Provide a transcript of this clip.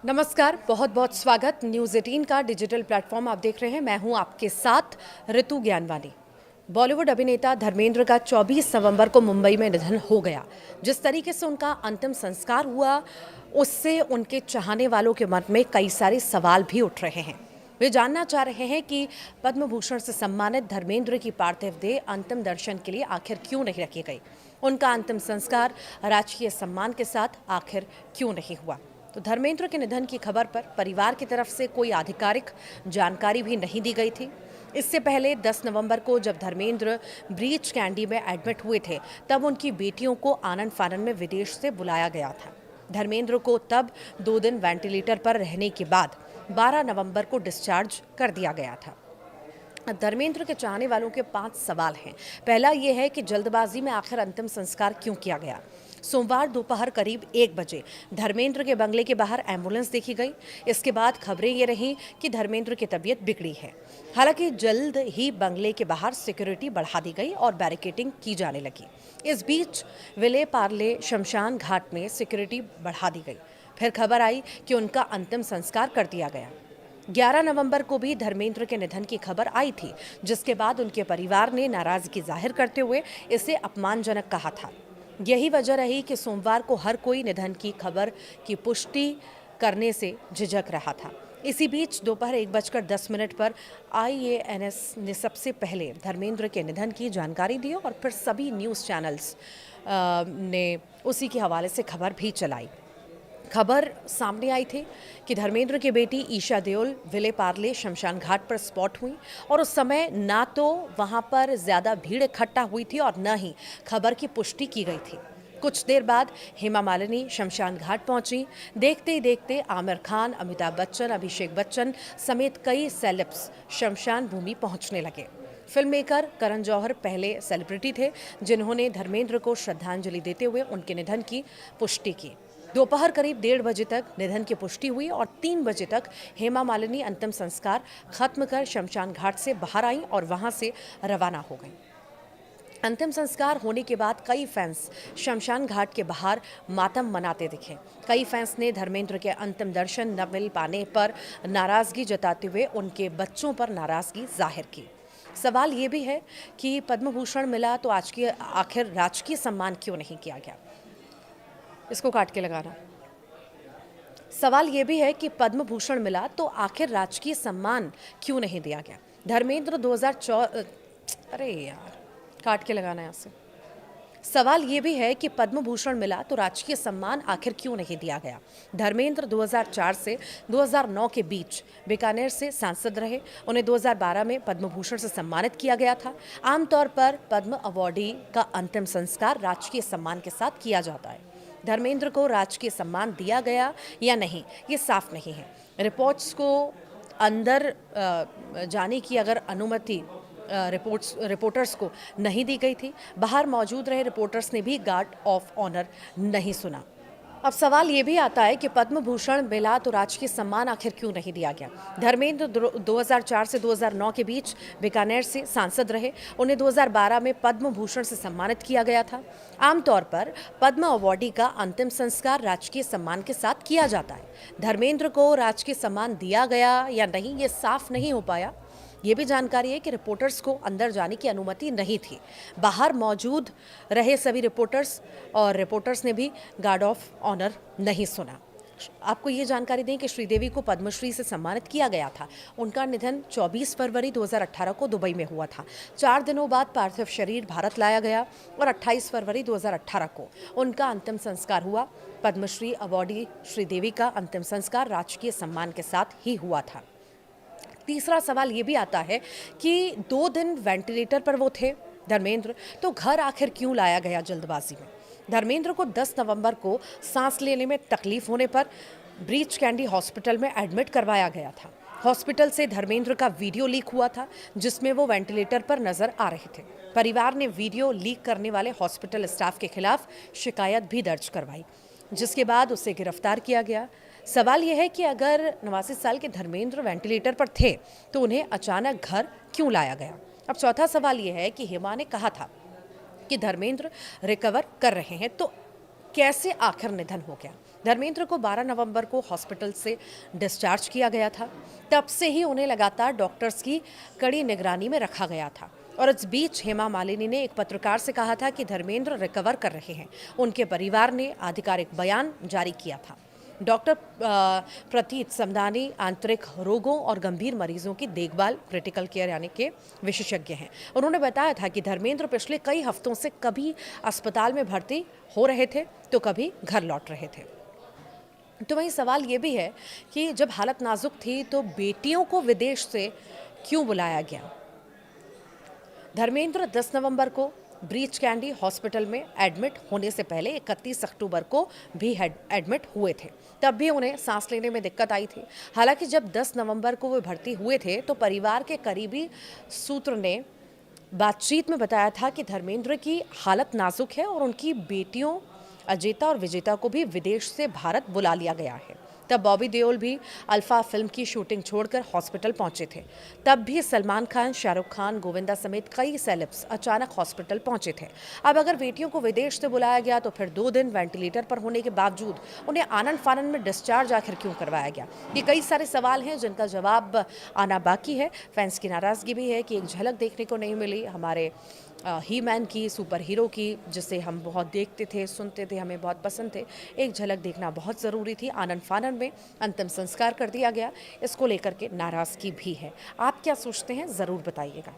नमस्कार, बहुत बहुत स्वागत। न्यूज़ 18 का डिजिटल प्लेटफॉर्म आप देख रहे हैं। मैं हूं आपके साथ ऋतु ज्ञानवानी। बॉलीवुड अभिनेता धर्मेंद्र का 24 नवंबर को मुंबई में निधन हो गया। जिस तरीके से उनका अंतिम संस्कार हुआ, उससे उनके चाहने वालों के मन में कई सारे सवाल भी उठ रहे हैं। वे जानना चाह रहे हैं कि पद्म भूषण से सम्मानित धर्मेंद्र की पार्थिव देह अंतिम दर्शन के लिए आखिर क्यों नहीं रखी गई। उनका अंतिम संस्कार राजकीय सम्मान के साथ आखिर क्यों नहीं हुआ। तो धर्मेंद्र के निधन की खबर पर परिवार की तरफ से कोई आधिकारिक जानकारी भी नहीं दी गई थी। इससे पहले 10 नवंबर को जब धर्मेंद्र ब्रीच कैंडी में एडमिट हुए थे, तब उनकी बेटियों को आनन फानन में विदेश से बुलाया गया था। धर्मेंद्र को तब 2 दिन वेंटिलेटर पर रहने के बाद 12 नवंबर को डिस्चार्ज कर दिया गया था। धर्मेंद्र के चाहने वालों के 5 सवाल हैं। पहला ये है कि जल्दबाजी में आखिर अंतिम संस्कार क्यों किया गया। सोमवार दोपहर करीब 1 बजे धर्मेंद्र के बंगले के बाहर एम्बुलेंस देखी गई। इसके बाद खबरें ये रहीं कि धर्मेंद्र की तबीयत बिगड़ी है। हालांकि जल्द ही बंगले के बाहर सिक्योरिटी बढ़ा दी गई और बैरिकेडिंग की जाने लगी। इस बीच विले पार्ले शमशान घाट में सिक्योरिटी बढ़ा दी गई। फिर खबर आई कि उनका अंतिम संस्कार कर दिया गया। 11 नवंबर को भी धर्मेंद्र के निधन की खबर आई थी, जिसके बाद उनके परिवार ने नाराजगी जाहिर करते हुए इसे अपमानजनक कहा था। यही वजह रही कि सोमवार को हर कोई निधन की खबर की पुष्टि करने से झिझक रहा था। इसी बीच दोपहर 1:10 पर IANS ने सबसे पहले धर्मेंद्र के निधन की जानकारी दी और फिर सभी न्यूज़ चैनल्स ने उसी के हवाले से खबर भी चलाई। खबर सामने आई थी कि धर्मेंद्र की बेटी ईशा देओल विले पार्ले शमशान घाट पर स्पॉट हुई और उस समय ना तो वहां पर ज़्यादा भीड़ इकट्ठा हुई थी और न ही खबर की पुष्टि की गई थी। कुछ देर बाद हेमा मालिनी शमशान घाट पहुंची। देखते ही देखते आमिर खान, अमिताभ बच्चन, अभिषेक बच्चन समेत कई सेलेब्स शमशान भूमि पहुंचने लगे। फिल्म मेकर करण जौहर पहले सेलिब्रिटी थे जिन्होंने धर्मेंद्र को श्रद्धांजलि देते हुए उनके निधन की पुष्टि की। दोपहर करीब 1:30 बजे तक निधन की पुष्टि हुई और 3 बजे तक हेमा मालिनी अंतिम संस्कार खत्म कर शमशान घाट से बाहर आई और वहां से रवाना हो गई। अंतिम संस्कार होने के बाद कई फैंस शमशान घाट के बाहर मातम मनाते दिखे। कई फैंस ने धर्मेंद्र के अंतिम दर्शन न मिल पाने पर नाराजगी जताते हुए उनके बच्चों पर नाराजगी जाहिर की। सवाल ये भी है कि पद्म भूषण मिला तो आखिर राजकीय सम्मान क्यों नहीं किया गया। इसको काट के लगाना। सवाल ये भी है कि पद्म भूषण मिला तो आखिर राजकीय सम्मान क्यों नहीं दिया गया। धर्मेंद्र 2004 अरे यार काट के लगाना है यहाँ से। सवाल ये भी है कि पद्म भूषण मिला तो राजकीय सम्मान आखिर क्यों नहीं दिया गया। धर्मेंद्र 2004 से 2009 के बीच बीकानेर से सांसद रहे। उन्हें 2012 में पद्म भूषण से सम्मानित किया गया था। आमतौर पर पद्म अवॉर्डी का अंतिम संस्कार राजकीय सम्मान के साथ किया जाता है। धर्मेंद्र को राजकीय सम्मान दिया गया या नहीं, ये साफ नहीं है। रिपोर्ट्स को अंदर जाने की अगर अनुमति रिपोर्टर्स को नहीं दी गई थी। बाहर मौजूद रहे रिपोर्टर्स ने भी गार्ड ऑफ ऑनर नहीं सुना। अब सवाल ये भी आता है कि पद्म भूषण मिला तो राजकीय सम्मान आखिर क्यों नहीं दिया गया। धर्मेंद्र 2004 से 2009 के बीच बीकानेर से सांसद रहे। उन्हें 2012 में पद्म भूषण से सम्मानित किया गया था। आमतौर पर पद्म अवॉर्डी का अंतिम संस्कार राजकीय सम्मान के साथ किया जाता है। धर्मेंद्र को राजकीय सम्मान दिया गया या नहीं, ये साफ नहीं हो पाया। ये भी जानकारी है कि रिपोर्टर्स को अंदर जाने की अनुमति नहीं थी। बाहर मौजूद रहे सभी रिपोर्टर्स ने भी गार्ड ऑफ ऑनर नहीं सुना। आपको ये जानकारी दें कि श्रीदेवी को पद्मश्री से सम्मानित किया गया था। उनका निधन 24 फरवरी 2018 को दुबई में हुआ था। 4 दिनों बाद पार्थिव शरीर भारत लाया गया और 28 फरवरी 2018 को उनका अंतिम संस्कार हुआ। पद्मश्री अवॉर्डी श्रीदेवी का अंतिम संस्कार राजकीय सम्मान के साथ ही हुआ था। तीसरा सवाल ये भी आता है कि 2 दिन वेंटिलेटर पर वो थे धर्मेंद्र, तो घर आखिर क्यों लाया गया जल्दबाजी में। धर्मेंद्र को 10 नवंबर को सांस लेने में तकलीफ होने पर ब्रीच कैंडी हॉस्पिटल में एडमिट करवाया गया था। हॉस्पिटल से धर्मेंद्र का वीडियो लीक हुआ था जिसमें वो वेंटिलेटर पर नजर आ रहे थे। परिवार ने वीडियो लीक करने वाले हॉस्पिटल स्टाफ के खिलाफ शिकायत भी दर्ज करवाई, जिसके बाद उसे गिरफ्तार किया गया। सवाल यह है कि अगर 89 साल के धर्मेंद्र वेंटिलेटर पर थे तो उन्हें अचानक घर क्यों लाया गया। अब चौथा सवाल यह है कि हेमा ने कहा था कि धर्मेंद्र रिकवर कर रहे हैं, तो कैसे आखिर निधन हो गया। धर्मेंद्र को 12 नवंबर को हॉस्पिटल से डिस्चार्ज किया गया था। तब से ही उन्हें लगातार डॉक्टर्स की कड़ी निगरानी में रखा गया था। और इस बीच हेमा मालिनी ने एक पत्रकार से कहा था कि धर्मेंद्र रिकवर कर रहे हैं। उनके परिवार ने आधिकारिक बयान जारी किया था। डॉक्टर प्रतीत समदानी आंतरिक रोगों और गंभीर मरीजों की देखभाल क्रिटिकल केयर यानी के विशेषज्ञ हैं। उन्होंने बताया था कि धर्मेंद्र पिछले कई हफ्तों से कभी अस्पताल में भर्ती हो रहे थे तो कभी घर लौट रहे थे। तो वहीं सवाल ये भी है कि जब हालत नाजुक थी तो बेटियों को विदेश से क्यों बुलाया गया। धर्मेंद्र 10 नवंबर को ब्रीच कैंडी हॉस्पिटल में एडमिट होने से पहले 31 अक्टूबर को भी एडमिट हुए थे। तब भी उन्हें सांस लेने में दिक्कत आई थी। हालांकि जब 10 नवंबर को वे भर्ती हुए थे तो परिवार के करीबी सूत्र ने बातचीत में बताया था कि धर्मेंद्र की हालत नाजुक है और उनकी बेटियों अजेता और विजेता को भी विदेश से भारत बुला लिया गया है। तब बॉबी देओल भी अल्फा फिल्म की शूटिंग छोड़कर हॉस्पिटल पहुंचे थे। तब भी सलमान खान, शाहरुख खान, गोविंदा समेत कई सेलेब्स अचानक हॉस्पिटल पहुंचे थे। अब अगर बेटियों को विदेश से बुलाया गया तो फिर 2 दिन वेंटिलेटर पर होने के बावजूद उन्हें आनन फानन में डिस्चार्ज आखिर क्यों करवाया गया। ये कई सारे सवाल हैं जिनका जवाब आना बाकी है। फैंस की नाराजगी भी है कि एक झलक देखने को नहीं मिली हमारे ही मैन की, सुपर हीरो की, जिसे हम बहुत देखते थे, सुनते थे, हमें बहुत पसंद थे। एक झलक देखना बहुत ज़रूरी थी। आनन फानन में अंतिम संस्कार कर दिया गया। इसको लेकर के नाराज़गी भी है। आप क्या सोचते हैं, ज़रूर बताइएगा।